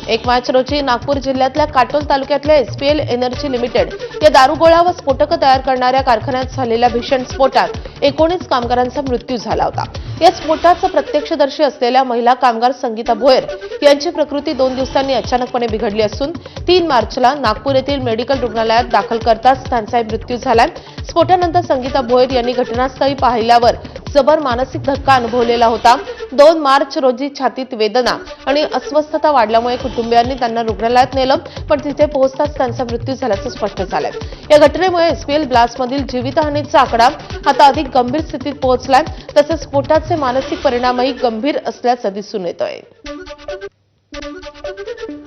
1 मार्च रोजी नागपूर जिल्ह्यातल्या काटोल तालुक्यातल्या एसपीएल एनर्जी लिमिटेड या दारुगोळा व स्फोटकं तयार करणाऱ्या कारखान्यात झालेल्या भीषण स्फोटात 19 कामगारांचा मृत्यू झाला होता। या स्फोटाचा प्रत्यक्षदर्शी असलेल्या महिला कामगार संगीता भोयर यांची प्रकृती 2 दिवसांनी अचानकपणे बिघडली असून 3 मार्चला नागपूर येथील मेडिकल रुग्णालयात दाखल करताच त्यांचा मृत्यू झाला। स्फोटानंतर संगीता भोयर यांनी घटनास्थळी पाहिल्यावर जबर मानसिक धक्का अनुभवलेला होता। 2 मार्च रोजी छातीत वेदना आणि अस्वस्थता वाढल्यामुळे कुटुंबियांनी त्यांना रुग्णालयात नेलं, पण तिथे पोहोचताच त्यांचा मृत्यू झाल्याचं स्पष्ट झालंय। या घटनेमुळे एसपीएल ब्लास्टमधील जीवितहानीचा आकडा आता अधिक गंभीर स्थितीत पोहोचलाय, तसेच स्फोटाचे मानसिक परिणामही गंभीर असल्याचं दिसून येतंय।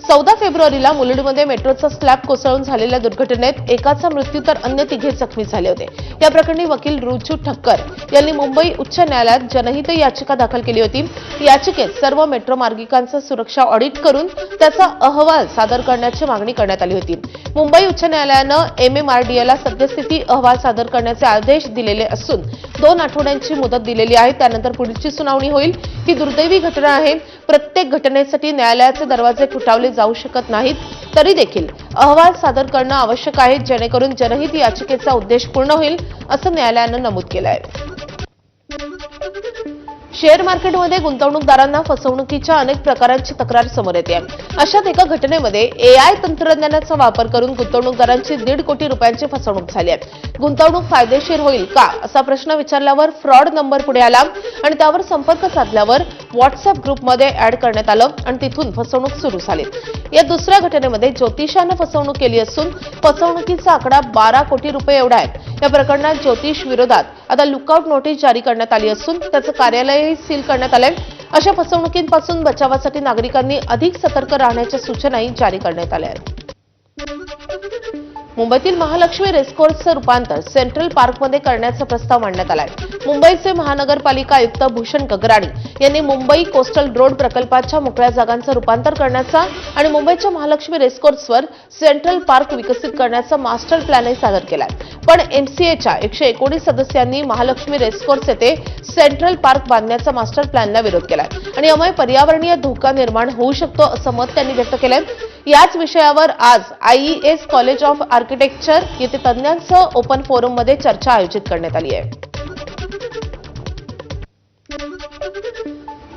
14 फेब्रुवारीला मुलुंडमध्ये मेट्रोचा स्लॅब कोसळून झालेल्या दुर्घटनेत एकाचा मृत्यू तर अन्य 3 जखमी झाले होते। या प्रकरणी वकील रुचू ठक्कर यांनी मुंबई उच्च न्यायालयात जनहित याचिका दाखल केली होती। याचिकेत सर्व मेट्रो मार्गिकांचं सुरक्षा ऑडिट करून त्याचा अहवाल सादर करण्याची मागणी करण्यात आली होती। मुंबई उच्च न्यायालयानं एमएमआरडीएला सद्यस्थिती अहवाल सादर करण्याचे आदेश दिलेले असून 2 आठवड्यांची मुदत दिलेली आहे। त्यानंतर पुढची सुनावणी होईल। ही दुर्दैवी घटना आहे। प्रत्येक घटनेसाठी न्यायालयाचे दरवाजे ठोठावले जाऊ शकत नाहीत, तरी देखील अहवाल सादर करणं आवश्यक आहे, जेणेकरून जनहित याचिकेचा उद्देश पूर्ण होईल, असं न्यायालयानं नमूद केलं आहे। शेअर मार्केटमध्ये गुंतवणूकदारांना फसवणुकीच्या अनेक प्रकारांची तक्रार समोर येते। अशात एका घटनेमध्ये एआय तंत्रज्ञानाचा वापर करून गुंतवणूकदारांची 1.5 कोटी रुपयांची फसवणूक झाली आहे। गुंतवणूक फायदेशीर होईल का असा प्रश्न विचारल्यावर फ्रॉड नंबर पुढे आला आणि त्यावर संपर्क साधल्यावर व्हॉट्सअप ग्रुपमध्ये ऍड करण्यात आलं आणि तिथून फसवणूक सुरू झाली। या दुसऱ्या घटनेमध्ये ज्योतिषानं फसवणूक केली असून फसवणुकीचा आकडा 12 कोटी रुपये एवढा आहे। या प्रकरणात ज्योतिष विरोधात आता लुकआउट नोटीस जारी करण्यात आली असून त्याचं कार्यालयही सील करण्यात आलंय। अशा फसवणुकींपासून बचावासाठी नागरिकांनी अधिक सतर्क राहण्याच्या सूचनाही जारी करण्यात आल्या आहेत। मुंबईतील महालक्ष्मी रेसकोर्सचं रूपांतर सेंट्रल पार्कमध्ये करण्याचा प्रस्ताव मांडण्यात आलाय। मुंबईचे महानगरपालिका आयुक्त भूषण गगराणी यांनी मुंबई कोस्टल रोड प्रकल्पाच्या मोकळ्या जागांचं रूपांतर करण्याचा आणि मुंबईच्या महालक्ष्मी रेसकोर्सवर सेंट्रल पार्क विकसित करण्याचा मास्टर प्लॅनही सादर केलाय। पण एमसीएच्या 119 सदस्यांनी महालक्ष्मी रेसकोर्स येथे सेंट्रल पार्क बांधण्याचा मास्टर प्लॅनला विरोध केलाय आणि यामुळे पर्यावरणीय धोका निर्माण होऊ शकतो असं मत त्यांनी व्यक्त केलंय। याच विषयावर आज आयईएस कॉलेज ऑफ आर्किटेक्चर येथे तज्ञांसह ओपन फोरममध्ये चर्चा आयोजित करण्यात आली आहे।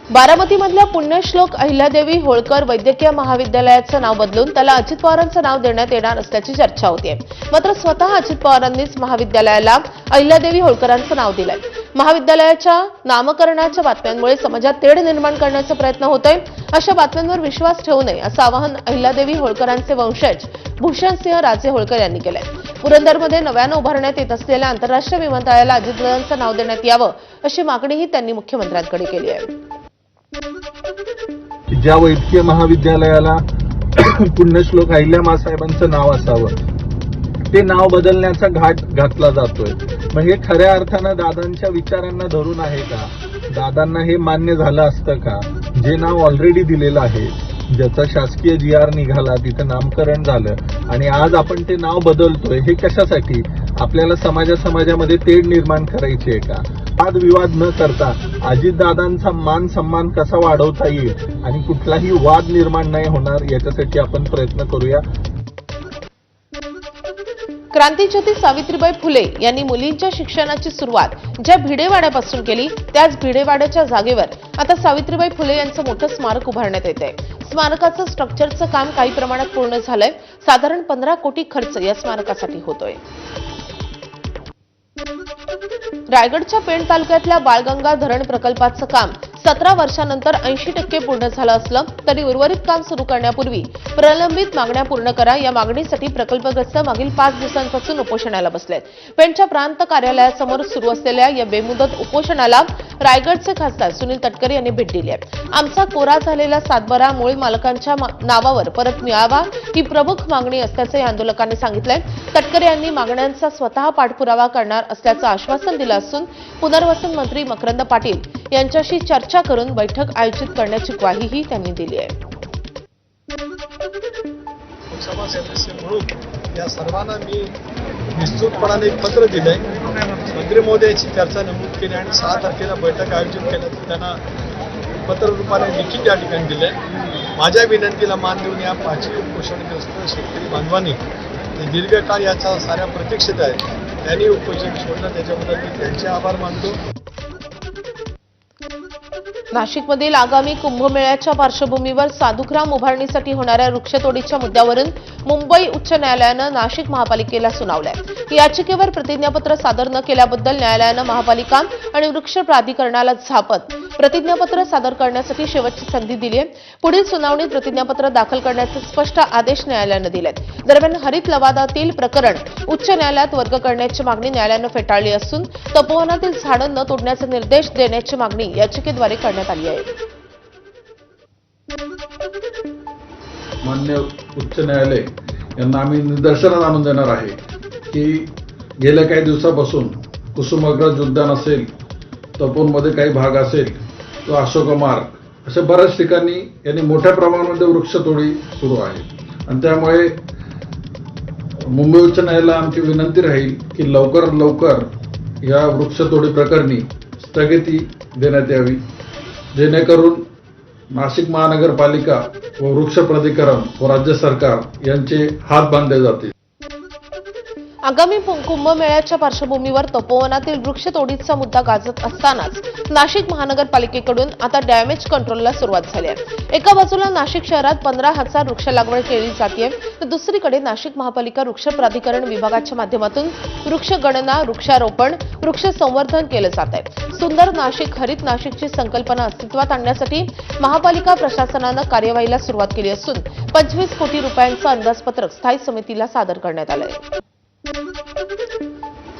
बारामतीमधल्या पुण्यश्लोक अहिल्यादेवी होळकर वैद्यकीय महाविद्यालयाचं नाव बदलून त्याला अजित पवारांचं नाव देण्यात येणार असल्याची चर्चा होतीये। मात्र स्वतः अजित पवारांनीच महाविद्यालयाला अहिल्यादेवी होळकरांचं नाव दिलंय। महाविद्यालयाच्या नामकरणाच्या बातम्यांमुळे समाजात तेढ निर्माण करण्याचा प्रयत्न होतोय। अशा बातम्यांवर विश्वास ठेवू नये असं आवाहन अहिल्यादेवी होळकरांचे वंशज भूषणसिंह राजे होळकर यांनी केलंय। पुरंदरमध्ये नव्यानं उभारण्यात येत असलेल्या आंतरराष्ट्रीय विमानतळाला अजितदादांचं नाव देण्यात यावं अशी मागणीही त्यांनी मुख्यमंत्र्यांकडे केली आहे। ज्या वैद्यकीय महाविद्यालयाला पुण्यश्लोक अहिल्यामासाहेबांचं नाव असावं ते नाव बदलण्याचा घाट घातला जातोय। मग हे खऱ्या अर्थानं दादांच्या विचारांना धरून आहे का? दादांना हे मान्य झालं असतं का? जे नाव ऑलरेडी दिलेलं आहे, ज्याचा शासकीय जीआर निघाला, तिथं नामकरण झालं आणि आज आपण ते नाव बदलतोय, हे कशासाठी? आपल्याला समाजामध्ये तेढ निर्माण करायची आहे का? वादविवाद न करता अजितदादांचा मान सन्मान कसा वाढवता येईल आणि कुठलाही वाद निर्माण नाही होणार याच्यासाठी आपण प्रयत्न करूया। क्रांतीज्योती सावित्रीबाई फुले यांनी मुलींच्या शिक्षणाची सुरुवात ज्या भिडेवाड्यापासून केली, त्याच भिडेवाड्याच्या जागेवर आता सावित्रीबाई फुले यांचं मोठं स्मारक उभारण्यात येत आहे। स्मारकाचं स्ट्रक्चरचं काम काही प्रमाणात पूर्ण झालंय। साधारण 15 कोटी खर्च या स्मारकासाठी होतोय। रायगडच्या पेण तालुक्यातल्या बाळगंगा धरण प्रकल्पाचं काम 17 वर्षांनंतर 80% पूर्ण झालं असलं तरी उर्वरित काम सुरू करण्यापूर्वी प्रलंबित मागण्या पूर्ण करा या मागणीसाठी प्रकल्पग्रस्त मागील 5 दिवसांपासून उपोषणाला बसलेत। पेणच्या प्रांत कार्यालयासमोर सुरू असलेल्या या बेमुदत उपोषणाला रायगडचे खासदार सुनील तटकरे यांनी भेट दिली आहे। आमचा कोरा झालेला सातबारा मूळ मालकांच्या नावावर परत मिळावा ही प्रमुख मागणी असल्याचं या आंदोलकांनी सांगितलंय। तटकरे यांनी मागण्यांचा स्वतः पाठपुरावा करणार असल्याचं आश्वासन दिलं असून पुनर्वसन मंत्री मकरंद पाटील यांच्याशी चर्चा करून बैठक आयोजित करण्याची ग्वाहीही त्यांनी दिली आहे। लोकसभा सदस्य म्हणून या सर्वांना मी विस्तृतपणाने एक पत्र दिलंय। मंत्री महोदयाची चर्चा नमूद केली आणि 6 तारखेला बैठक आयोजित केल्याचं त्यांना पत्र रूपाने लिखित या ठिकाणी दिले. माझ्या विनंतीला मान देऊन या 5 उपोषणग्रस्त शेतकरी बांधवांनी ते दीर्घकाळ याचा साऱ्या प्रतीक्षेत आहे. त्यांनी उपोषण सोडलं, त्याच्याबद्दल मी त्यांचे आभार मानतो. नाशिकमधील आगामी कुंभमेळ्याच्या पार्श्वभूमीवर साधुग्राम उभारणीसाठी होणाऱ्या वृक्षतोडीच्या मुद्द्यावरून मुंबई उच्च न्यायालयानं नाशिक महापालिकेला सुनावलंय. याचिकेवर प्रतिज्ञापत्र सादर न केल्याबद्दल न्यायालयानं महापालिका आणि वृक्ष प्राधिकरणाला झापत प्रतिज्ञापत्र सादर करण्यासाठी शेवटची संधी दिली आहे. पुढील सुनावणीत प्रतिज्ञापत्र दाखल करण्याचे स्पष्ट आदेश न्यायालयानं दिलेत. दरम्यान हरित लवादातील प्रकरण उच्च न्यायालयात वर्ग करण्याची मागणी न्यायालयानं फेटाळली असून तपोवनातील झाडं न तोडण्याचे निर्देश देण्याची मागणी याचिकेद्वारे करण्यात आली आहे. मान्य उच्च न्यायालय यांना आम्ही निदर्शनास आणून देणार आहे की गेल्या काही दिवसापासून कुसुमाग्रज उद्यान असेल, तपोवनमध्ये काही भाग असेल, तो अशोक मार्ग अशा बऱ्याच ठिकाणी यांनी मोठ्या प्रमाणामध्ये वृक्षतोडी सुरू आहे. आणि त्यामुळे मुंबई उच्च न्यायालयाला आमची विनंती राहील की लवकरात लवकर या वृक्षतोडी प्रकरणी स्थगिती देण्यात यावी, जेणेकरून नाशिक महानगरपालिका व वृक्ष प्राधिकरण व राज्य सरकार यांचे हात बांधले जातील. आगामी कुंभमेळ्याच्या पार्श्वभूमीवर तपोवनातील वृक्षतोडीचा मुद्दा गाजत असतानाच नाशिक महानगरपालिकेकडून आता डॅमेज कंट्रोलला सुरुवात झाली आहे. एका बाजूला नाशिक शहरात 15,000 वृक्ष लागवड केली जाते, तर दुसरीकडे नाशिक महापालिका वृक्ष प्राधिकरण विभागाच्या माध्यमातून वृक्ष गणना, वृक्षारोपण, वृक्ष संवर्धन केलं जात आहे. सुंदर नाशिक, हरित नाशिकची संकल्पना अस्तित्वात आणण्यासाठी महापालिका प्रशासनानं कार्यवाहीला सुरुवात केली असून 25 कोटी रुपयांचं अंदाजपत्रक स्थायी समितीला सादर करण्यात आलंय.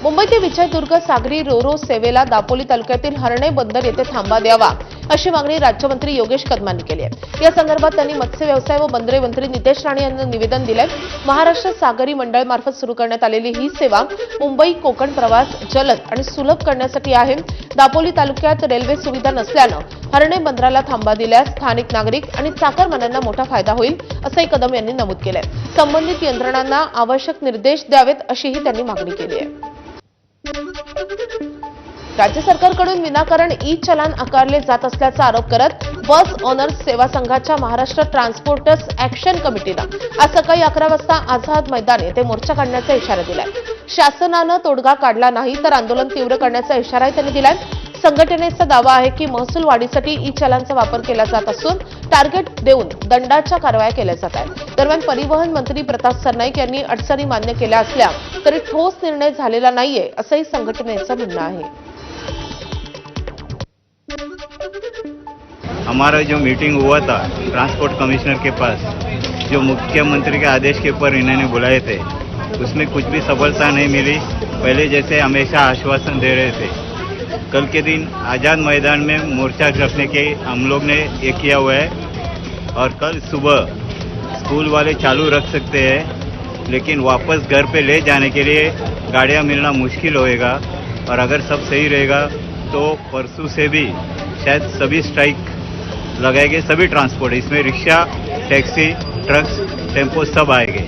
मुंबई ते विजयदुर्ग सागरी रोरो सेवेला दापोली तालुक्यातील हर्णे बंदर येथे थांबा द्यावा अशी मागणी राज्यमंत्री योगेश कदमांनी केली आहे. या संदर्भात त्यांनी मत्स्य व्यवसाय व बंदरे मंत्री नितेश राणे यांना निवेदन दिलंय. महाराष्ट्र सागरी मंडळ मार्फत सुरू करण्यात आलेली ही सेवा मुंबई कोकण प्रवास जलद आणि सुलभ करण्यासाठी आहे. दापोली तालुक्यात रेल्वे सुविधा नसल्यानं हर्णे बंदराला थांबा दिल्यास स्थानिक नागरिक आणि चाकरमान्यांना मोठा फायदा होईल असंही कदम यांनी नमूद केलंय. संबंधित यंत्रणांना आवश्यक निर्देश द्यावेत अशीही त्यांनी मागणी केली आहे. राज्य सरकारकडून विनाकारण ई चलान आकारले जात असल्याचा आरोप करत बस ओनर्स सेवा संघाच्या महाराष्ट्र ट्रान्सपोर्टर्स ऍक्शन कमिटीनं आज सकाळी 11 वाजता आझाद मैदान येथे मोर्चा काढण्याचा इशारा दिलाय. शासनानं तोडगा काढला नाही तर आंदोलन तीव्र करण्याचा इशाराही त्यांनी दिलाय. संघटनेचा दावा आहे की महसूल वाढीसाठी ई चलानचा वापर केला जात असून टार्गेट देऊन दंडाच्या कारवाया केल्या जात आहेत. दरम्यान परिवहन मंत्री प्रताप सरनाईक यांनी अडचणी मान्य केल्या असल्या तरी ठोस निर्णय झालेला नाहीये असंही संघटनेचं म्हणणं आहे. हमारा जो मीटिंग हुआ था ट्रांसपोर्ट कमिश्नर के पास, जो मुख्यमंत्री के आदेश के ऊपर इन्होंने बुलाए थे, उसमें कुछ भी सफलता नहीं मिली. पहले जैसे हमेशा आश्वासन दे रहे थे. कल के दिन आज़ाद मैदान में मोर्चा रखने के हम लोग ने ये किया हुआ है और कल सुबह स्कूल वाले चालू रख सकते हैं, लेकिन वापस घर पे ले जाने के लिए गाड़ियाँ मिलना मुश्किल होएगा. और अगर सब सही रहेगा तो परसों से भी शायद सभी स्ट्राइक लगाएंगे, सभी ट्रांसपोर्ट, इसमें रिक्शा, टैक्सी, ट्रक्स, टेम्पो सब आएंगे.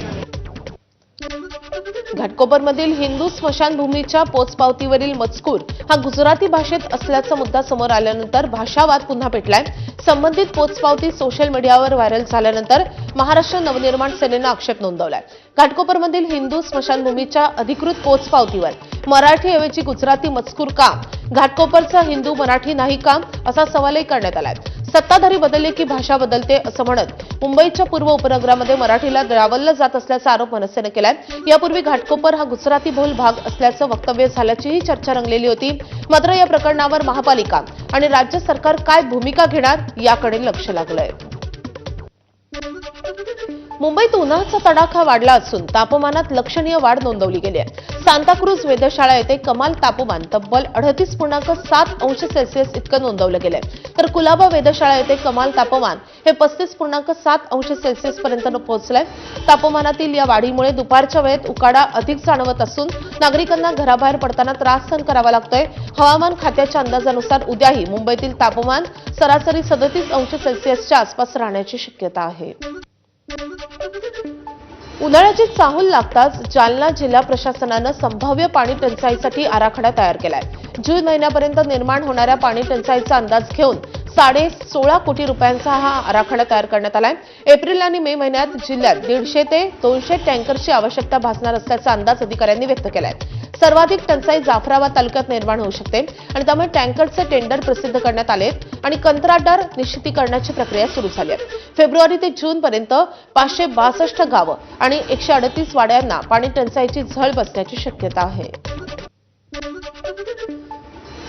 घाटकोपरमधील हिंदू स्मशानभूमीच्या पोचपावतीवरील मजकूर हा गुजराती भाषेत असल्याचा मुद्दा समोर आल्यानंतर भाषावाद पुन्हा पेटलाय. संबंधित पोचपावती सोशल मीडियावर व्हायरल झाल्यानंतर महाराष्ट्र नवनिर्माण सेनेनं आक्षेप नोंदवलाय. घाटकोपरमधील हिंदू स्मशानभूमीच्या अधिकृत पोचपावतीवर मराठीऐवजी गुजराती मजकूर का? घाटकोपरचा हिंदू मराठी नाही का असा सवालही करण्यात आलाय. सत्ताधारी बदलले की भाषा बदलते असं म्हणत मुंबईच्या पूर्व उपनगरामध्ये मराठीला डावललं जात असल्याचा आरोप मनसेनं केलाय. यापूर्वी घाटकोपर हा गुजराती बहुल भाग असल्याचं वक्तव्य झाल्याचीही चर्चा रंगलेली होती. मात्र या प्रकरणावर महापालिका आणि राज्य सरकार काय भूमिका घेणार याकडे लक्ष लागलंय. मुंबईत उन्हाचा तडाखा वाढला असून तापमानात लक्षणीय वाढ नोंदवली गेली आहे. सांताक्रूज वेधशाळा येथे कमाल तापमान तब्बल 38.7 अंश सेल्सिअस इतकं नोंदवलं गेलंय, तर कुलाबा वेधशाळा येथे कमाल तापमान हे 35.7 अंश सेल्सिअस पर्यंत पोहोचलंय. तापमानातील या वाढीमुळे दुपारच्या वेळेत उकाडा अधिक जाणवत असून नागरिकांना घराबाहेर पडताना त्रास सहन करावा लागतोय. हवामान खात्याच्या अंदाजानुसार उद्याही मुंबईतील तापमान सरासरी 37 अंश सेल्सिअसच्या आसपास राहण्याची शक्यता आहे. उन्हाळ्याची चाहूल लागताच जालना जिल्हा प्रशासनानं संभाव्य पाणी टंचाईसाठी आराखडा तयार केलाय. जून महिन्यापर्यंत निर्माण होणाऱ्या पाणी टंचाईचा अंदाज घेऊन 16.5 कोटी रुपयांचा हा आराखडा तयार करण्यात आलाय. एप्रिल आणि मे महिन्यात जिल्ह्यात 150 ते 200 टँकरची आवश्यकता भासणार असल्याचा अंदाज अधिकाऱ्यांनी व्यक्त केलाय. सर्वाधिक टंचाई जाफराबाद तालुक्यात निर्माण होऊ शकते आणि त्यामुळे टँकरचे टेंडर प्रसिद्ध करण्यात आले आणि कंत्राटदार निश्चितीकरणाची प्रक्रिया सुरू झाली आहे. फेब्रुवारी ते जून पर्यंत 562 गावं आणि 138 वाड्यांना पाणी टंचाईची झळ बसण्याची शक्यता आहे.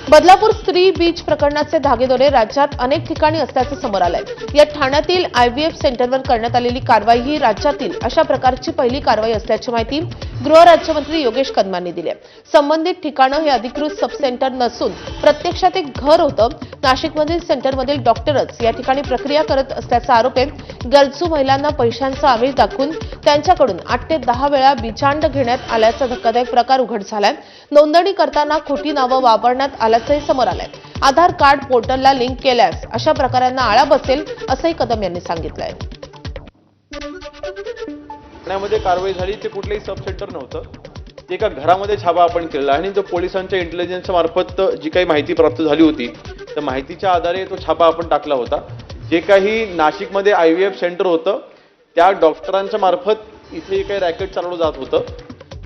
बदलापूर स्त्री बीच प्रकरणाचे धागेदोरे राज्यात अनेक ठिकाणी असल्याचं समोर आलंय. या ठाण्यातील IVF सेंटरवर करण्यात आलेली कारवाई ही राज्यातील अशा प्रकारची पहिली कारवाई असल्याची माहिती गृहराज्यमंत्री योगेश कदमांनी दिली आहे. संबंधित ठिकाणं हे अधिकृत सब सेंटर नसून प्रत्यक्षात एक घर होतं. नाशिकमधील सेंटरमधील डॉक्टरच या ठिकाणी प्रक्रिया करत असल्याचा आरोप आहे. गरजू महिलांना पैशांचं आमिष दाखवून त्यांच्याकडून 8 ते 10 वेळा बिचांड घेण्यात आल्याचा धक्कादायक प्रकार उघड झालाय. नोंदणी करताना खोटी नावं वापरण्यात आल्याचंही समोर आलंय. आधार कार्ड पोर्टलला लिंक केल्यास अशा प्रकारांना आळा बसेल असंही कदम यांनी सांगितलंय. ठाण्यामध्ये कारवाई झाली ते कुठलेही सब सेंटर नव्हतं. ते एका घरामध्ये छापा आपण केला आणि तो पोलिसांच्या इंटेलिजन्स मार्फत जी काही माहिती प्राप्त झाली होती त्या माहितीच्या आधारे तो छापा आपण टाकला होता. जे काही नाशिकमध्ये IVF सेंटर होतं त्या डॉक्टरांच्या मार्फत इथे काही रॅकेट चालवलं जात होतं.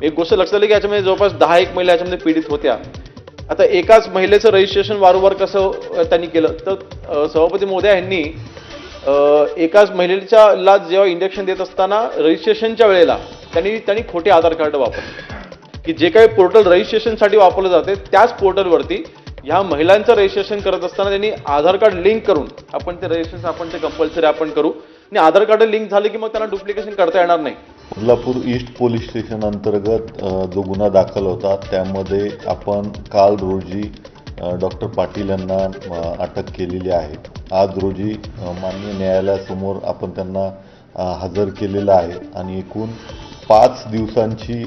एक गोष्ट लक्षात आली की याच्यामध्ये जवळपास 10-1 महिला याच्यामध्ये पीडित होत्या. आता एकाच महिलेचं रजिस्ट्रेशन वारंवार कसं त्यांनी केलं तर सभापती महोदय यांनी एकाच महिलेला जेव्हा इंजेक्शन देत असताना रजिस्ट्रेशनच्या वेळेला त्यांनी खोटे आधार कार्ड वापरले की जे काही पोर्टल रजिस्ट्रेशनसाठी वापरलं जाते त्याच पोर्टलवरती ह्या महिलांचं रजिस्ट्रेशन करत असताना त्यांनी आधार कार्ड लिंक करून आपण ते रजिस्ट्रेशन आपण ते कंपल्सरी आपण करू आणि आधार कार्ड लिंक झाले की मग त्यांना डुप्लिकेशन करता येणार नाही. बदलापूर ईस्ट पोलीस स्टेशन अंतर्गत जो गुन्हा दाखल होता त्यामध्ये आपण काल रोजी डॉक्टर पाटील यांना अटक केलेली आहे. आज रोजी माननीय न्यायालयासमोर आपण त्यांना हजर केलेलं आहे आणि एकूण 5 दिवसांची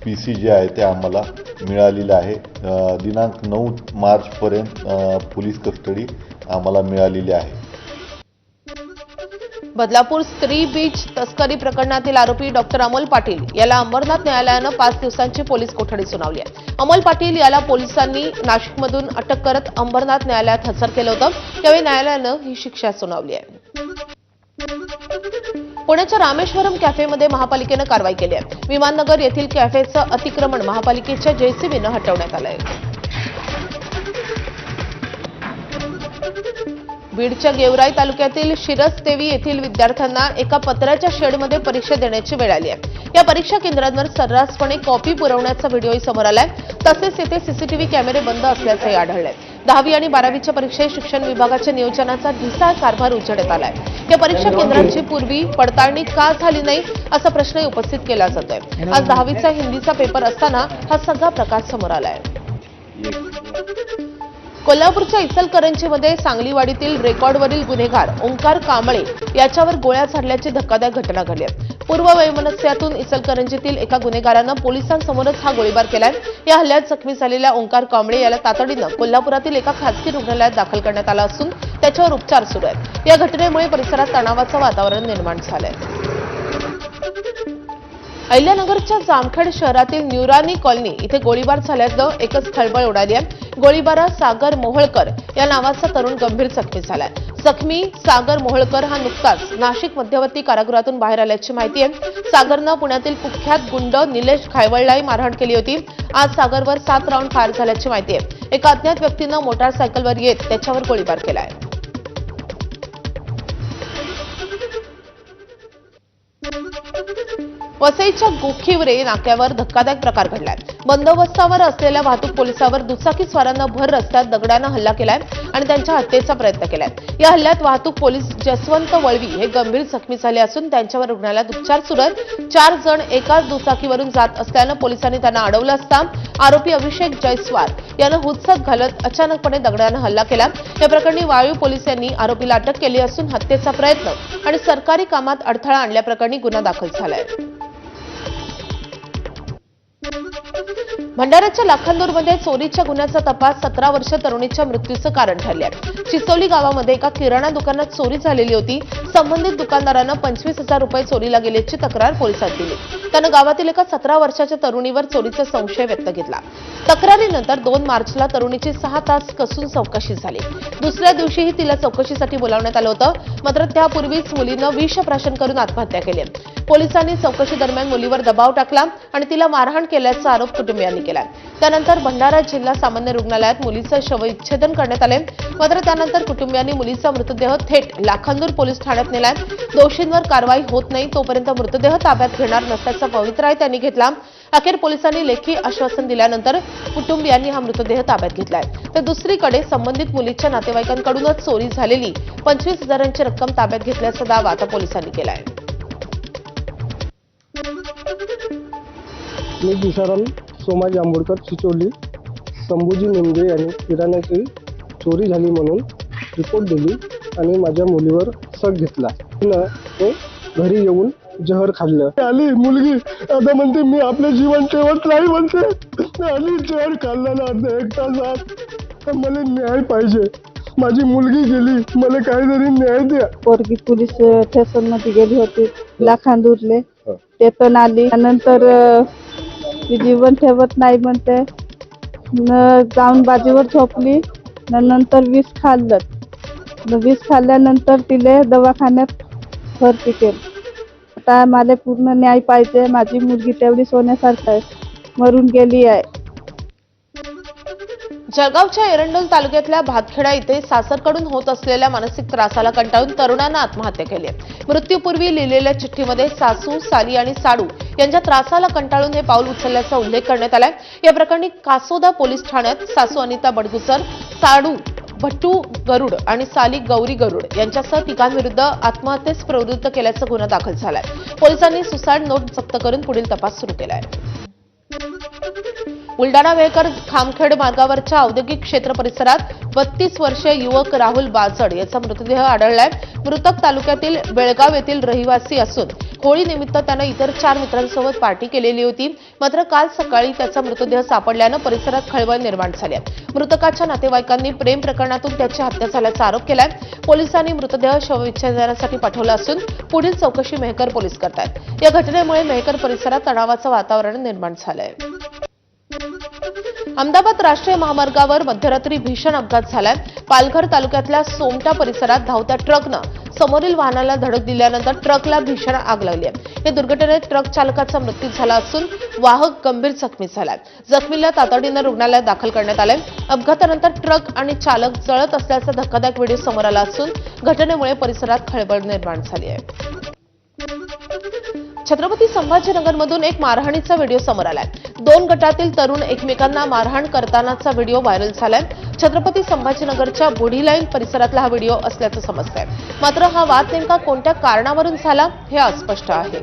PC जे आहे ते आम्हाला मिळालेलं आहे. दिनांक 9 मार्चपर्यंत पोलीस कस्टडी आम्हाला मिळालेली आहे. बदलापूर स्त्री बीच तस्करी प्रकरणातील आरोपी डॉक्टर अमोल पाटील याला अंबरनाथ न्यायालयानं 5 दिवसांची पोलीस कोठडी सुनावली आहे. अमोल पाटील याला पोलिसांनी नाशिकमधून अटक करत अंबरनाथ न्यायालयात हजर केलं होतं. यावेळी न्यायालयानं ही शिक्षा सुनावली आहे. पुण्याच्या रामेश्वरम कॅफेमध्ये महापालिकेनं कारवाई केली आहे. विमाननगर येथील कॅफेचं अतिक्रमण महापालिकेच्या JCBनं हटवण्यात आलंय. बीडच्या गेवराई तालुक्यातील शिरसदेवी येथील विद्यार्थ्यांना एका पत्र्याच्या शेडमध्ये परीक्षा देण्याची वेळ आली आहे. या परीक्षा केंद्रांवर सर्रासपणे कॉपी पुरवण्याचा व्हिडिओही समोर आलाय. तसेच येथे CCTV कॅमेरे बंद असल्याचंही आढळलंय. 10वी आणि 12वीच्या परीक्षेत शिक्षण विभागाच्या नियोजनाचा ढिसाळ कारभार उजेडात आलाय. या परीक्षा केंद्रांची पूर्वी पडताळणी का झाली नाही असा प्रश्नही उपस्थित केला जातोय. आज 10वीचा हिंदीचा पेपर असताना हा सगळा प्रकार समोर आलाय. कोल्हापूरच्या इचलकरंजीमध्ये सांगलीवाडीतील रेकॉर्डवरील गुन्हेगार ओंकार कांबळे याच्यावर गोळ्या झाडल्याची धक्कादायक घटना घडली आहे. पूर्व वैमनस्यातून इचलकरंजीतील एका गुन्हेगारानं पोलिसांसमोरच हा गोळीबार केलाय. या हल्ल्यात जखमी झालेल्या ओंकार कांबळे याला तातडीनं कोल्हापुरातील एका खासगी रुग्णालयात दाखल करण्यात आलं असून त्याच्यावर उपचार सुरू आहेत. या घटनेमुळे परिसरात तणावाचं वातावरण निर्माण झालंय. अहिल्यानगरच्या जामखेड शहरातील न्यूरानी कॉलनी इथे गोळीबार झाल्याचं एकच खळबळ उडाली आहे. गोळीबारात सागर मोहोळकर या नावाचा तरुण गंभीर जखमी झालाय. जखमी सागर मोहोळकर हा नुकताच नाशिक मध्यवर्ती कारागृहातून बाहेर आल्याची माहिती आहे. सागरनं पुण्यातील कुख्यात गुंड निलेश खायवळलाही मारहाण केली होती. आज सागरवर 7 राऊंड फायर झाल्याची माहिती आहे. एका अज्ञात व्यक्तीनं मोटारसायकलवर येत त्याच्यावर गोळीबार केलाय. वसईच्या गोखिवरे नाक्यावर धक्कादायक प्रकार घडलाय. बंदोबस्तावर असलेल्या वाहतूक पोलिसावर दुचाकीस्वारांनं भर रस्त्यात दगडानं हल्ला केलाय आणि त्यांच्या हत्येचा प्रयत्न केलाय. या हल्ल्यात वाहतूक पोलीस जसवंत वळवी हे गंभीर जखमी झाले असून त्यांच्यावर रुग्णालयात उपचार सुरू आहेत. 4 जण एकाच दुचाकीवरून जात असल्यानं पोलिसांनी त्यांना अडवलं असता आरोपी अभिषेक जयस्वाल यानं हुज्जत घालत अचानकपणे दगडानं हल्ला केला. या प्रकरणी वाळवी पोलीस यांनी आरोपीला अटक केली असून हत्येचा प्रयत्न आणि सरकारी कामात अडथळा आणल्याप्रकरणी गुन्हा दाखल झालाय. भंडाऱ्याच्या लाखांदूरमध्ये चोरीच्या गुन्ह्याचा तपास 17 वर्ष तरुणीच्या मृत्यूचं कारण ठरले आहे. चिचोली गावामध्ये एका किराणा दुकानात चोरी झालेली होती. संबंधित दुकानदारानं 25,000 रुपये चोरीला गेल्याची तक्रार पोलिसात दिली. त्यानं गावातील एका 17 वर्षाच्या तरुणीवर चोरीचा संशय व्यक्त केला. तक्रारीनंतर 2 मार्चला तरुणीची 6 तास कसून चौकशी झाली. दुसऱ्या दिवशीही तिला चौकशीसाठी बोलावण्यात आलं होतं. मात्र त्यापूर्वीच मुलीनं विषप्राशन करून आत्महत्या केली. पोलिसांनी चौकशी दरम्यान मुलीवर दबाव टाकला आणि तिला मारहाण केल्याचा आरोप कुटुंबियांनी केला. त्यानंतर भंडारा जिल्हा सामान्य रुग्णालयात मुलीचं शवविच्छेदन करण्यात आले. मात्र त्यानंतर कुटुंबियांनी मुलीचा मृतदेह थेट लाखांदूर पोलीस ठाण्यात नेलाय. दोषींवर कारवाई होत नाही तोपर्यंत मृतदेह ताब्यात घेणार नसल्याचा पवित्रा त्यांनी घेतला. अखेर पोलिसांनी लेखी आश्वासन दिल्यानंतर कुटुंबियांनी हा मृतदेह ताब्यात घेतलाय. तर दुसरीकडे संबंधित मुलीच्या नातेवाईकांकडूनच चोरी झालेली 25,000ची रक्कम ताब्यात घेतल्याचा दावा आता पोलिसांनी केलाय. मी दिशाराम सोमाजी आंबोडकर चिचोली संभूजी नेमगे यांनी किराण्याची चोरी झाली म्हणून रिपोर्ट दिली आणि माझ्या मुलीवर शक घेतला. तिनं तो घरी येऊन जहर खाल्लं. आली मुलगी आता म्हणते मी आपलं जीवन ठेवत नाही म्हणते. आली जहर खाल्लं अर्धा 1 तासात. तर मला न्याय पाहिजे. माझी मुलगी गेली, मला काहीतरी न्याय द्या. पोरगी पोलीस स्टेशनमध्ये गेली होती लाखांदूरले. ते पण आली. नंतर ती जीवन ठेवत नाही म्हणते. जाऊन बाजीवर झोपली. नंतर विष खाल्लं. विष खाल्ल्यानंतर तिले दवाखान्यात भरती केलं. आता मला पूर्ण न्याय पाहिजे. माझी मुलगी तेवढी सोन्यासारखं आहे, मरून गेली आहे. जळगावच्या एरंडोल तालुक्यातल्या भातखेडा इथे सासरकडून होत असलेल्या मानसिक त्रासाला कंटाळून तरुणानं आत्महत्या केली आहे. मृत्यूपूर्वी लिहिलेल्या चिठ्ठीमध्ये सासू, साली आणि साडू यांच्या त्रासाला कंटाळून हे पाऊल उचलल्याचा उल्लेख करण्यात आलाय. या प्रकरणी कासोदा पोलीस ठाण्यात सासू अनिता बडगुसर, साडू भट्टू गरुड आणि साली गौरी गरुड यांच्यासह तिघांविरुद्ध आत्महत्येस प्रवृत्त केल्याचा गुन्हा दाखल झालाय. पोलिसांनी सुसाईड नोट जप्त करून पुढील तपास सुरू केलाय. बुलडाणा वेळकर खामखेड मार्गावरच्या औद्योगिक क्षेत्र परिसरात 32 वर्षीय युवक राहुल बाजड याचा मृतदेह आढळलाय. मृतक तालुक्यातील बेळगाव येथील रहिवासी असून होळीनिमित्त त्यानं इतर 4 मित्रांसोबत पार्टी केलेली होती. मात्र काल सकाळी त्याचा मृतदेह सापडल्यानं परिसरात खळबळ निर्माण झाली आहे. मृतकाच्या नातेवाईकांनी प्रेम प्रकरणातून त्याची हत्या झाल्याचा आरोप केलाय. पोलिसांनी मृतदेह शवविच्छेदनासाठी पाठवला असून पुढील चौकशी मेहकर पोलीस करतायत. या घटनेमुळे मेहकर परिसरात तणावाचं वातावरण निर्माण झालंय. अहमदाबाद राष्ट्रीय महामार्गावर मध्यरात्री भीषण अपघात झालाय. पालघर तालुक्यातल्या सोमटा परिसरात धावत्या ट्रकनं समोरील वाहनाला धडक दिल्यानंतर ट्रकला भीषण आग लागली आहे. या दुर्घटनेत ट्रक चालकाचा मृत्यू झाला असून वाहक गंभीर जखमी झालाय. जखमीला तातडीनं रुग्णालयात दाखल करण्यात आलंय. अपघातानंतर ट्रक आणि चालक जळत असल्याचा धक्कादायक व्हिडिओ समोर आला असून घटनेमुळे परिसरात खळबळ निर्माण झाली आहे. छत्रपती संभाजीनगरमधून एक मारहाणीचा व्हिडिओ समोर आलाय. 2 गटातील तरुण एकमेकांना मारहाण करतानाचा व्हिडिओ व्हायरल झालाय. छत्रपती संभाजीनगरच्या बुढी लाईन परिसरातला हा व्हिडिओ असल्याचं समजतंय. मात्र हा वाद नेमका कोणत्या कारणावरून झाला हे अस्पष्ट आहे.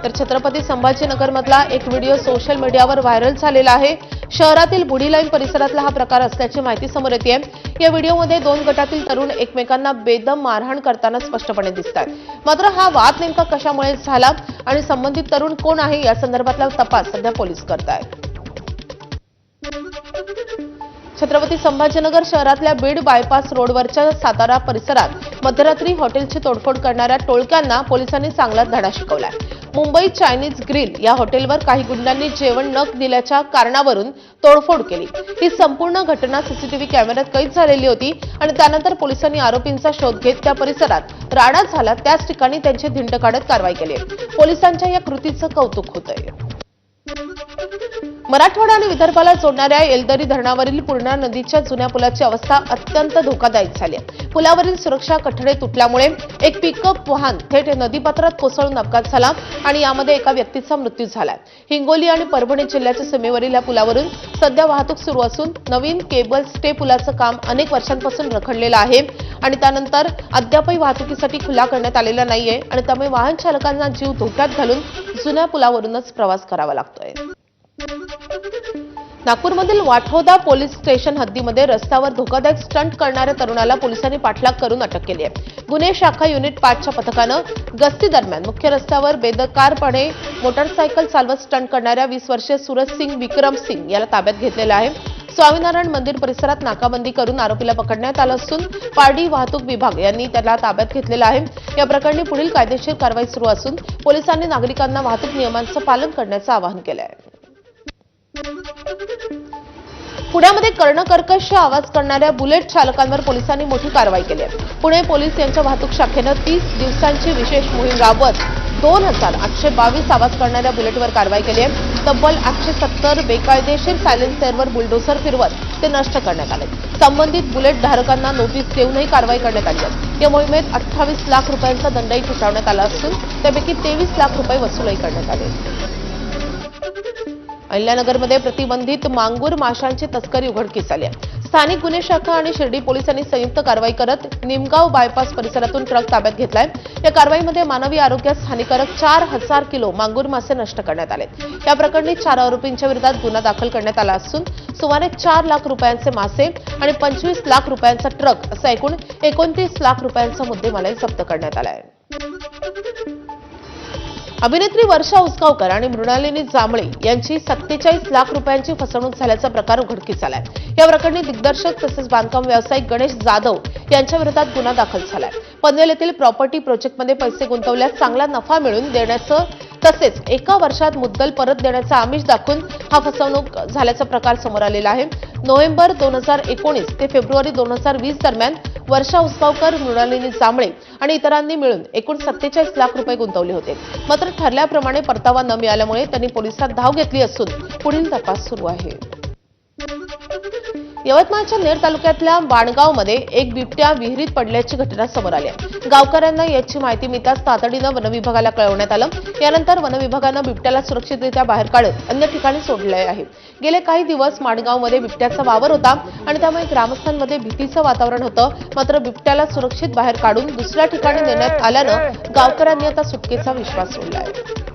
तर छत्रपती संभाजीनगरमधला एक व्हिडिओ सोशल मीडियावर व्हायरल झालेला आहे. शहरातील बुढी लाईन परिसरातला हा प्रकार असल्याची माहिती समोर येते. या व्हिडिओमध्ये 2 गटातील तरुण एकमेकांना बेदम मारहाण करताना स्पष्टपणे दिसतात. मात्र हा वाद नेमका कशामुळे झाला आणि संबंधित तरुण कोण आहे या संदर्भातला तपास सध्या पोलीस करतायत. छत्रपती संभाजीनगर शहरातल्या बीड बायपास रोडवरच्या सातारा परिसरात मध्यरात्री हॉटेलची तोडफोड करणाऱ्या टोळक्यांना पोलिसांनी चांगलाच धडा शिकवलाय. मुंबई चायनीज ग्रिल या हॉटेलवर काही गुंडांनी जेवण न दिल्याच्या कारणावरून तोडफोड केली. ही संपूर्ण घटना सीसीटीव्ही कॅमेऱ्यात कैद झालेली होती आणि त्यानंतर पोलिसांनी आरोपींचा शोध घेत त्या परिसरात राडा झाला त्याच ठिकाणी त्यांची धिंड काढत कारवाई केली. पोलिसांच्या या कृतीचं कौतुक होतंय. मराठवाडा आणि विदर्भाला जोडणाऱ्या येलदरी धरणावरील पूर्णा नदीच्या जुन्या पुलाची अवस्था अत्यंत धोकादायक झाली आहे. पुलावरील सुरक्षा कठडे तुटल्यामुळे एक पिकअप वाहन थेट नदीपात्रात कोसळून अपघात झाला आणि यामध्ये एका व्यक्तीचा मृत्यू झालाय. हिंगोली आणि परभणी जिल्ह्याच्या सीमेवरील या पुलावरून सध्या वाहतूक सुरू असून नवीन केबल स्टे पुलाचं काम अनेक वर्षांपासून रखडलेलं आहे आणि त्यानंतर अद्यापही वाहतुकीसाठी खुला करण्यात आलेला नाहीये आणि त्यामुळे वाहन चालकांना जीव धोक्यात घालून जुन्या पुलावरूनच प्रवास करावा लागतोय. नागपूरमधील वाठोदा पोलीस स्टेशन हद्दीमध्ये रस्त्यावर धोकादायक स्टंट करणाऱ्या तरुणाला पोलिसांनी पाठलाग करून अटक केली आहे. गुन्हे शाखा युनिट 5च्या पथकानं गस्ती दरम्यान मुख्य रस्त्यावर बेदरकारपणे मोटारसायकल चालवत स्टंट करणाऱ्या 20 वर्षीय सूरज सिंग विक्रम सिंग याला ताब्यात घेतलेलं आहे. स्वामीनारायण मंदिर परिसरात नाकाबंदी करून आरोपीला पकडण्यात आलं असून पारडी वाहतूक विभाग यांनी त्याला ताब्यात घेतलेलं आहे. या प्रकरणी पुढील कायदेशीर कारवाई सुरू असून पोलिसांनी नागरिकांना वाहतूक नियमांचं पालन करण्याचं आवाहन केलं आहे. पुण्यामध्ये कर्णकर्कश आवाज करणाऱ्या बुलेट चालकांवर पोलिसांनी मोठी कारवाई केली आहे. पुणे पोलीस यांच्या वाहतूक शाखेनं 30 दिवसांची विशेष मोहीम राबवत 2822 आवाज करणाऱ्या बुलेटवर कारवाई केली आहे. तब्बल 870 बेकायदेशीर सायलेन्सरवर बुलडोझर फिरवत ते नष्ट करण्यात आले. संबंधित बुलेट धारकांना नोटीस देऊनही कारवाई करण्यात आली आहे. या मोहिमेत 28 लाख रुपयांचा दंडही ठोठावण्यात आला असून त्यापैकी 23 लाख रुपये वसूलही करण्यात आले. अहिल्यानगरमध्ये प्रतिबंधित मांगूर माशांची तस्करी उघडकीस आली आहे. स्थानिक गुन्हे शाखा आणि शिर्डी पोलिसांनी संयुक्त कारवाई करत निमगाव बायपास परिसरातून ट्रक ताब्यात घेतलाय. या कारवाईमध्ये मानवी आरोग्यास हानिकारक 4000 किलो मांगूर मासे नष्ट करण्यात आले. या प्रकरणी 4 आरोपींच्या विरोधात गुन्हा दाखल करण्यात आला असून सुमारे 4 लाख रुपयांचे मासे आणि 25 लाख रुपयांचा ट्रक असा एकूण 29 लाख रुपयांचा मुद्देमालही जप्त करण्यात आला आहे. अभिनेत्री वर्षा उसगावकर आणि मृणालिनी जांभळे यांची 47 लाख रुपयांची फसवणूक झाल्याचा प्रकार उघडकीस आलाय. या प्रकरणी दिग्दर्शक तसेच बांधकाम व्यावसायिक गणेश जाधव यांच्या विरोधात गुन्हा दाखल झालाय. पनवेल येथील प्रॉपर्टी प्रोजेक्टमध्ये पैसे गुंतवल्यास चांगला नफा मिळवून देण्याचं तसेच 1 वर्षात मुद्दल परत देण्याचं आमिष दाखवून हा फसवणूक झाल्याचा प्रकार समोर आलेला आहे. नोव्हेंबर 2019 ते फेब्रुवारी 2020 दरम्यान वर्षा उसगावकर, मृणालिनी जांभळे आणि इतरांनी मिळून एकूण 47 लाख रुपये गुंतवले होते. मात्र ठरल्याप्रमाणे परतावा न मिळाल्यामुळे त्यांनी पोलिसात धाव घेतली असून पुढील तपास सुरू आहे. यवतमाळच्या नेर तालुक्यातल्या बाणगावमध्ये एक बिबट्या विहिरीत पडल्याची घटना समोर आली आहे. गावकऱ्यांना याची माहिती मिळताच तातडीनं वनविभागाला कळवण्यात आलं. यानंतर वनविभागानं बिबट्याला सुरक्षितरित्या बाहेर काढत अन्य ठिकाणी सोडले आहे. गेले काही दिवस माणगावमध्ये बिबट्याचा वावर होता आणि त्यामुळे ग्रामस्थांमध्ये भीतीचं वातावरण होतं. मात्र बिबट्याला सुरक्षित बाहेर काढून दुसऱ्या ठिकाणी नेण्यात आल्यानं गावकऱ्यांनी आता सुटकेचा विश्वास सोडला आहे.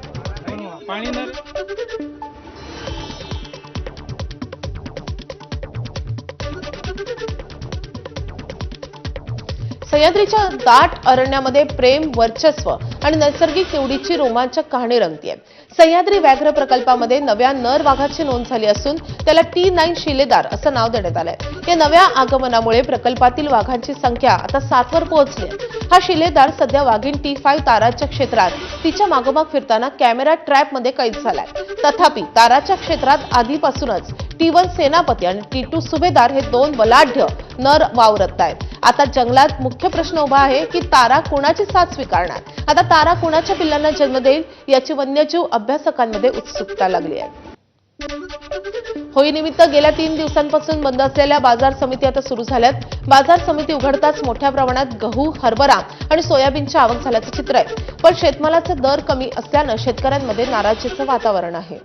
सह्याद्रीच्या दाट अरण्यामध्ये प्रेम, वर्चस्व आणि नैसर्गिक निवडीची रोमांचक कहाणी रंगतीये. सह्याद्री व्याघ्र प्रकल्पामध्ये नव्या नर वाघाची नोंद झाली असून त्याला T9 शिलेदार असं नाव देण्यात आलंय. या नव्या आगमनामुळे प्रकल्पातील वाघांची संख्या आता 7 वर पोहोचली. हा शिलेदार सध्या वाघीण T5 ताराच्या क्षेत्रात तिच्या मागोमाग फिरताना कॅमेरा ट्रॅपमध्ये कैद झालाय. तथापि ताराच्या क्षेत्रात आधीपासूनच T1 सेनापती आणि T2 सुभेदार हे 2 बलाढ्य नर वावरत आहेत. आता जंगलात मुख्य प्रश्न उभा आहे की तारा कोणाची साथ स्वीकारणार. आता तारा कोणाच्या पिल्लांना जन्म देईल याची वन्यजीव अभ्यासकांमध्ये उत्सुकता लागली आहे. होळीनिमित्त गेल्या 3 दिवसांपासून बंद असलेल्या बाजार समिती आता सुरू झाल्यात. बाजार समिती उघडताच मोठ्या प्रमाणात गहू, हरभरा आणि सोयाबीनची आवक झाल्याचं चित्र आहे. पण शेतमालाचे दर कमी असल्यानं शेतकऱ्यांमध्ये नाराजीचं वातावरण आहे.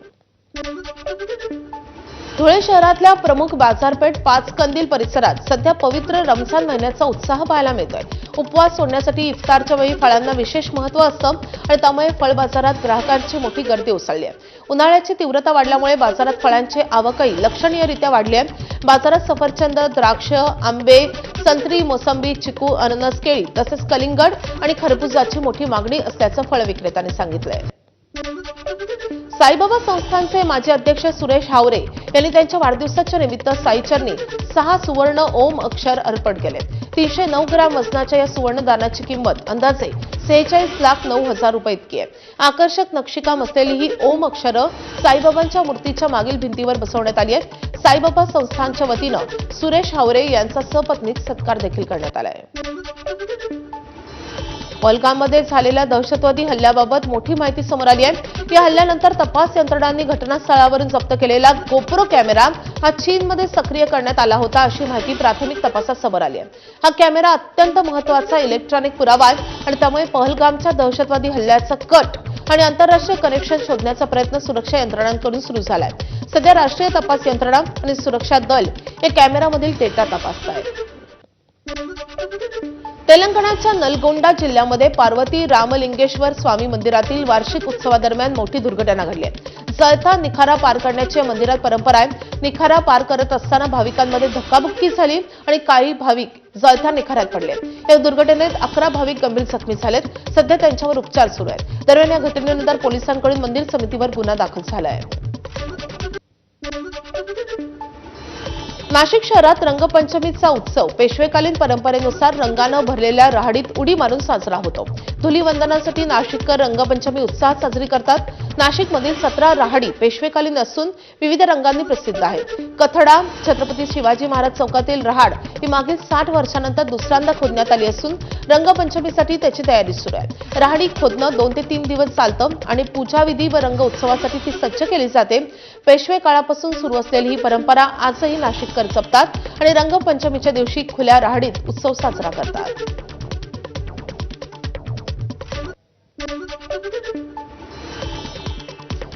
धुळे शहरातल्या प्रमुख बाजारपेठ पाचकंदील परिसरात सध्या पवित्र रमजान महिन्याचा उत्साह पाहायला मिळतोय. उपवास सोडण्यासाठी इफ्तारच्या वेळी फळांना विशेष महत्त्व असतं आणि त्यामुळे फळ बाजारात ग्राहकांची मोठी गर्दी उसळली आहे. उन्हाळ्याची तीव्रता वाढल्यामुळे बाजारात फळांची आवकही लक्षणीयरित्या वाढली आहे. बाजारात सफरचंद, द्राक्ष, आंबे, संत्री, मोसंबी, चिकू, अननस, केळी तसेच कलिंगड आणि खरबुजाची मोठी मागणी असल्याचं फळ विक्रेत्यांनी सांगितलंय. साईबाबा संस्थानचे माजी अध्यक्ष सुरेश हावरे यांनी त्यांच्या वाढदिवसाच्या निमित्त साईचरणी 6 सुवर्ण ओम अक्षर अर्पण केले. 309 ग्रॅम वजनाच्या या सुवर्ण दानाची किंमत अंदाजे 46,09,000 रुपये इतकी आहे. आकर्षक नक्षीकाम असलेली ही ओम अक्षरं साईबाबांच्या मूर्तीच्या मागील भिंतीवर बसवण्यात आली आहेत. साईबाबा संस्थानच्या वतीनं सुरेश हावरे यांचा सपत्नीक सत्कार देखील करण्यात आला आहे. पहलगाममध्ये झालेल्या दहशतवादी हल्ल्याबाबत मोठी माहिती समोर आली आहे. या हल्ल्यानंतर तपास यंत्रणांनी घटनास्थळावरून जप्त केलेला गोप्रो कॅमेरा हा चीनमध्ये सक्रिय करण्यात आला होता अशी माहिती प्राथमिक तपासात समोर आली आहे. हा कॅमेरा अत्यंत महत्त्वाचा इलेक्ट्रॉनिक पुरावा आहे आणि त्यामुळे पहलगामच्या दहशतवादी हल्ल्याचा कट आणि आंतरराष्ट्रीय कनेक्शन शोधण्याचा प्रयत्न सुरक्षा यंत्रणांकडून सुरू झालाय. सध्या राष्ट्रीय तपास यंत्रणा आणि सुरक्षा दल या कॅमेरामधील डेटा तपासतायत. तेलंगणाच्या नलगोंडा जिल्ह्यामध्ये पार्वती रामलिंगेश्वर स्वामी मंदिरातील वार्षिक उत्सवादरम्यान मोठी दुर्घटना घडली आहे. जळता निखारा पार करण्याची या मंदिरात परंपरा आहे. निखारा पार करत असताना भाविकांमध्ये धक्काबुक्की झाली आणि काही भाविक जळत्या निखाऱ्यात पडले. या दुर्घटनेत 11 भाविक गंभीर जखमी झालेत. सध्या त्यांच्यावर उपचार सुरू आहेत. दरम्यान या घटनेनंतर पोलिसांकडून मंदिर समितीवर गुन्हा दाखल झाला आहे. नाशिक शहरात रंगपंचमीचा उत्सव पेशवेकालीन परंपरेनुसार रंगानं भरलेल्या राहाडीत उडी मारून साजरा होतो. धुलीवंदनासाठी नाशिककर रंगपंचमी उत्साहात साजरी करतात. नाशिकमधील 17 राहाडी पेशवेकालीन असून विविध रंगांनी प्रसिद्ध आहेत. कथडा छत्रपती शिवाजी महाराज चौकातील रहाड ही मागील 60 वर्षांनंतर दुसऱ्यांदा खोदण्यात आली असून रंगपंचमीसाठी त्याची तयारी सुरू आहे. राहाडी खोदणं 2 ते 3 दिवस चालतं आणि पूजाविधी व रंग उत्सवासाठी ती सज्ज केली जाते. पेशवे काळापासून सुरू असलेली ही परंपरा आजही नाशिककर जपतात आणि रंगपंचमीच्या दिवशी खुल्या राहाडीत उत्सव साजरा करतात.